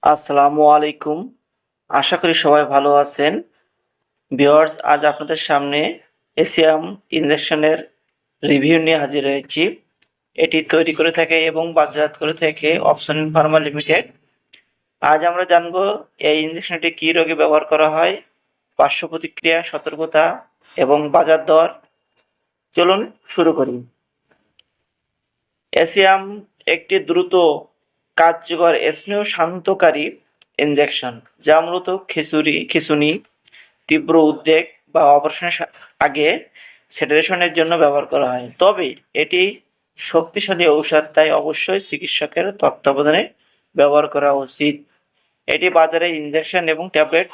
আসসালামু আলাইকুম। আশা করি সবাই ভালো আছেন। ভিউয়ার্স, আজ আপনাদের সামনে এসিয়াম ইনজেকশনের রিভিউ নিয়ে হাজির হয়েছি। এটি তৈরি করে থাকে এবং বাজারজাত করে থাকে অপশন ফার্মা লিমিটেড। আজ আমরা জানব এই ইনজেকশনটি কী রোগে ব্যবহার করা হয়, পার্শ্ব প্রতিক্রিয়া, সতর্কতা এবং বাজার দর। চলুন শুরু করি। এসিয়াম একটি দ্রুত কার্যকর স্নেহ শান্তকারী ইনজেকশন, যা মূলত খিঁচুনি, তীব্র উদ্বেগ বা অপারেশনের আগে সেডেশনের জন্য ব্যবহার করা হয়। তবে এটি শক্তিশালী ঔষধ, তাই অবশ্যই চিকিৎসকের তত্ত্বাবধানে ব্যবহার করা উচিত। এটি বাজারে ইনজেকশন এবং ট্যাবলেট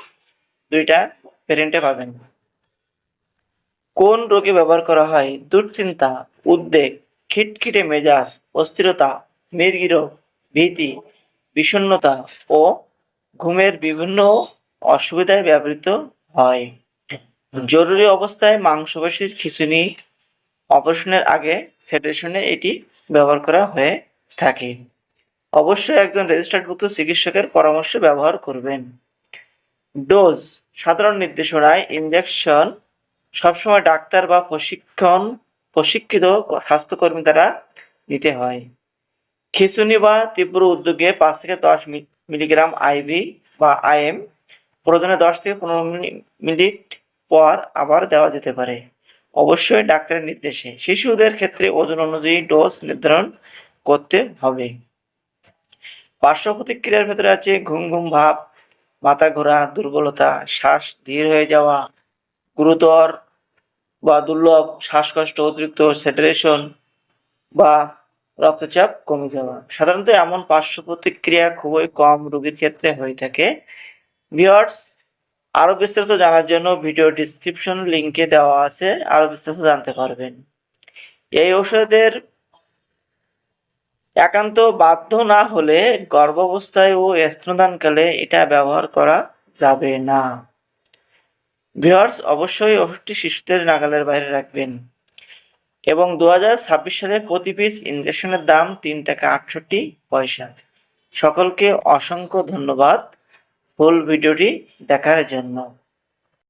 দুইটা ভেরিয়েন্টে পাবেন। কোন রোগে ব্যবহার করা হয়? দুশ্চিন্তা, উদ্বেগ, খিটখিটে মেজাজ, অস্থিরতা, মৃগীরোগ, ভীতি, বিষণ্ণতা ও ঘুমের বিভিন্ন অসুবিধায় ব্যবহৃত হয়। জরুরি অবস্থায় মাংসপেশির খিঁচুনি, অপারেশনের আগে সেডেশনে এটি ব্যবহার করা হয়ে থাকে। অবশ্যই একজন রেজিস্টার্ডভুক্ত চিকিৎসকের পরামর্শে ব্যবহার করবেন। ডোজ। সাধারণ নির্দেশনায় ইনজেকশন সবসময় ডাক্তার বা প্রশিক্ষিত স্বাস্থ্যকর্মী দ্বারা নিতে হয়। খিঁচুনি বা তীব্র উদ্বেগে 5 থেকে 10 মিলিগ্রাম আইভি বা আইএম, প্রয়োজনে 10 থেকে 15 মিনিট পর আবার দেওয়া যেতে পারে, অবশ্যই ডাক্তারের নির্দেশে। শিশুদের ক্ষেত্রে ওজন অনুযায়ী ডোজ নির্ধারণ করতে হবে। পার্শ্ব প্রতিক্রিয়ার ভেতরে আছে ঘুম ঘুম ভাব, মাথা ঘোরা, দুর্বলতা, শ্বাস ধীর হয়ে যাওয়া, গুরুতর বা দুর্লভ শ্বাসকষ্ট, অতিরিক্ত স্যাচুরেশন বা রক্তচাপ কমে যাওয়া। সাধারণত এমন পার্শ্ব প্রতিক্রিয়া খুবই কম রোগীর ক্ষেত্রে হয়ে থাকে। ভিউয়ার্স, আরও বিস্তারিত জানার জন্য ভিডিও ডিসক্রিপশন লিঙ্কে দেওয়া আছে, আরও বিস্তারিত জানতে পারবেন। এই ঔষধের একান্ত বাধ্য না হলে গর্ভাবস্থায় ও স্তন্যদানকালে এটা ব্যবহার করা যাবে না। ভিউয়ার্স, অবশ্যই ওষুধটি শিশুদের নাগালের বাইরে রাখবেন। এবং 2026 সালে প্রতি পিস ইনজেকশনের দাম 3 টাকা 68 পয়সা। সকলকে অসংখ্য ধন্যবাদ ফুল ভিডিওটি দেখার জন্য।